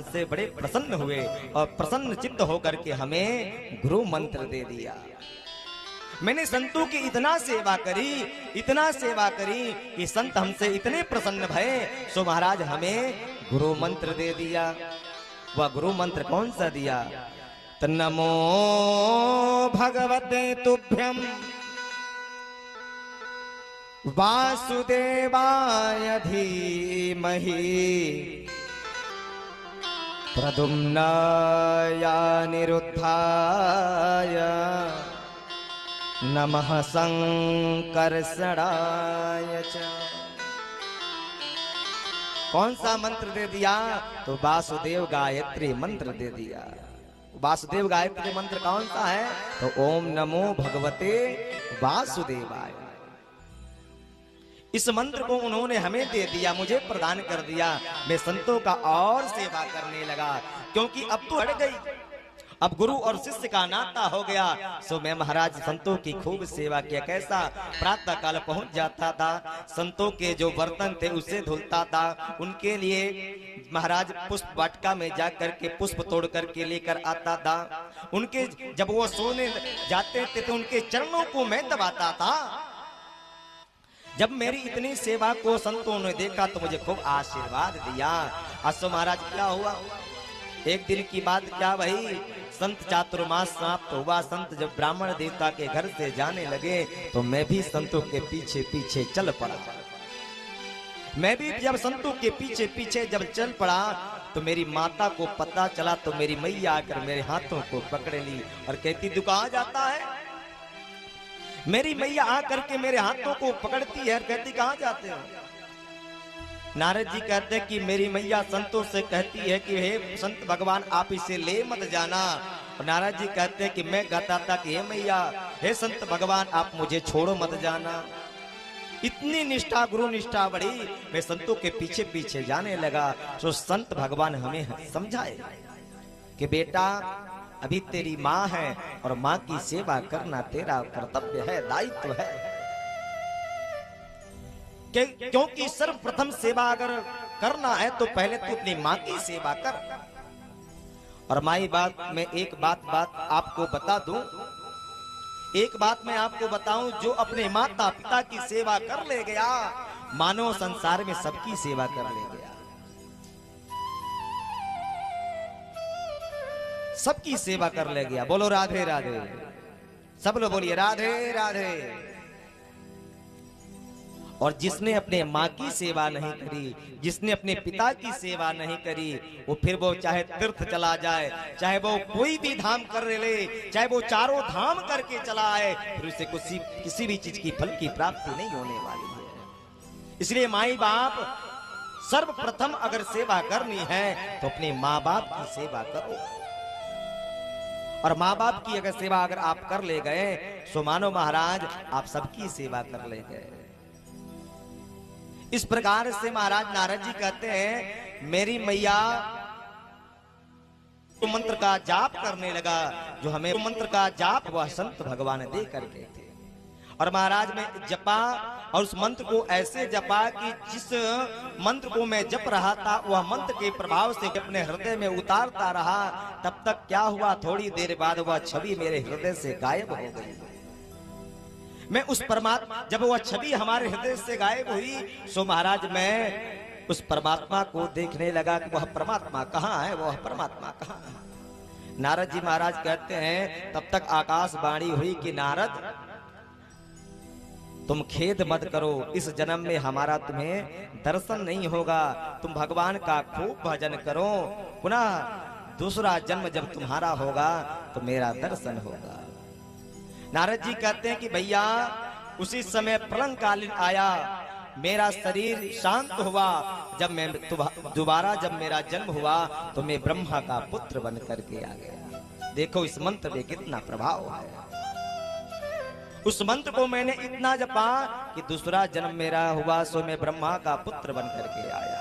हमसे बड़े प्रसन्न हुए और प्रसन्न चित्त होकर के हमें गुरु मंत्र दे दिया। मैंने संतों की इतना सेवा करी कि संत हमसे इतने प्रसन्न भये, सो महाराज हमें गुरु मंत्र दे दिया। वह गुरु मंत्र कौन सा दिया? नमो भगवते तुभ्यं वासुदेवाय धीमहि प्रद्युम्नाय अनिरुद्धाय नमः संकर्षणाय च। कौन सा मंत्र दे दिया? तो वासुदेव गायत्री मंत्र दे दिया। वासुदेव गायत्री मंत्र कौन सा है? तो ओम नमो भगवते वासुदेवाय। इस मंत्र को उन्होंने हमें दे दिया, मुझे प्रदान कर दिया। मैं संतों का और सेवा करने लगा, क्योंकि अब तो हट गई, अब गुरु और शिष्य का नाता हो गया। सो मैं महाराज संतों की खूब सेवा किया। कैसा? प्रातः काल पहुंच जाता था, संतों के जो बर्तन थे उसे धुलता था, उनके लिए महाराज पुष्प वाटिका में जाकर के पुष्प तोड़ करके लेकर आता था। उनके जब वो सोने जाते थे तो उनके चरणों को मैं दबाता था। जब मेरी इतनी सेवा को संतों ने देखा तो मुझे खूब आशीर्वाद दिया। असो महाराज क्या हुआ? एक दिन की बात क्या भाई, संत चातुर्मास समाप्त हुआ। संत जब ब्राह्मण देवता के घर से जाने लगे तो मैं भी संतों के पीछे पीछे चल पड़ा। मैं भी जब संतों के पीछे पीछे जब चल पड़ा तो मेरी माता को पता चला, तो मेरी मैया आकर मेरे हाथों को पकड़ ली और कहती तू कहाँ जाता है? मेरी मैया आकर के मेरे हाथों को पकड़ती है और कहती कहाँ जाते हो? नारद जी कहते हैं कि मेरी मैया संतों से कहती है कि हे संत भगवान आप इसे ले मत जाना। और नारद जी कहते हैं कि मैं कहता था कि हे मैया, हे संत भगवान आप मुझे छोड़ो मत जाना। इतनी निष्ठा, गुरु निष्ठा बढ़ी, मैं संतों के पीछे पीछे जाने लगा। तो संत भगवान हमें समझाए कि बेटा अभी तेरी माँ है और माँ की सेवा करना तेरा कर्तव्य है, दायित्व है। क्योंकि सर्वप्रथम सेवा अगर करना है तो पहले तू अपनी माँ की सेवा कर। और माई बात में एक बात आपको बता दूं, एक बात मैं आपको बताऊं, जो अपने माता पिता की सेवा कर ले गया, मानव संसार में सबकी सेवा कर ले गया, सबकी सेवा कर ले गया। बोलो राधे राधे, सब लोग बोलिए राधे राधे। और जिसने अपने माँ की सेवा नहीं करी, जिसने अपने पिता की सेवा नहीं करी, वो फिर वो चाहे तीर्थ चला जाए, चाहे वो कोई भी धाम कर ले, चाहे वो चारों धाम करके चला आए, फिर उसे किसी भी चीज की फल की प्राप्ति नहीं होने वाली है। इसलिए माई बाप सर्वप्रथम अगर सेवा करनी है तो अपने माँ बाप की सेवा करो। और माँ बाप की अगर सेवा अगर आप कर ले गए सो मानो महाराज आप सबकी सेवा कर ले गए। इस प्रकार से महाराज नारद जी कहते हैं मेरी मैया तो मंत्र का जाप करने लगा, जो हमें मंत्र का जाप वह संत भगवान दे करके थे। और महाराज में जपा और उस मंत्र को ऐसे जपा कि जिस मंत्र को मैं जप रहा था वह मंत्र के प्रभाव से अपने हृदय में उतारता रहा। तब तक क्या हुआ, थोड़ी देर बाद वह छवि मेरे हृदय से गायब हो गई। मैं उस परमात्मा, जब वह छवि हमारे हृदय से गायब हुई सो महाराज मैं उस परमात्मा को देखने लगा कि वह परमात्मा कहाँ है, वह परमात्मा कहाँ है। नारद जी महाराज कहते हैं तब तक आकाशवाणी हुई कि नारद तुम खेद मत करो, इस जन्म में हमारा तुम्हें दर्शन नहीं होगा, तुम भगवान का खूब भजन करो, पुनः दूसरा जन्म जब तुम्हारा होगा तो मेरा दर्शन होगा। नारद जी कहते हैं कि भैया उसी समय प्रलंकालीन आया, मेरा शरीर शांत हुआ, जब मैं दोबारा जब मेरा जन्म हुआ तो मैं ब्रह्मा का पुत्र बन करके आ गया। देखो इस मंत्र में कितना प्रभाव है। उस मंत्र को मैंने इतना जपा कि दूसरा जन्म मेरा हुआ सो मैं ब्रह्मा का पुत्र बन करके आया।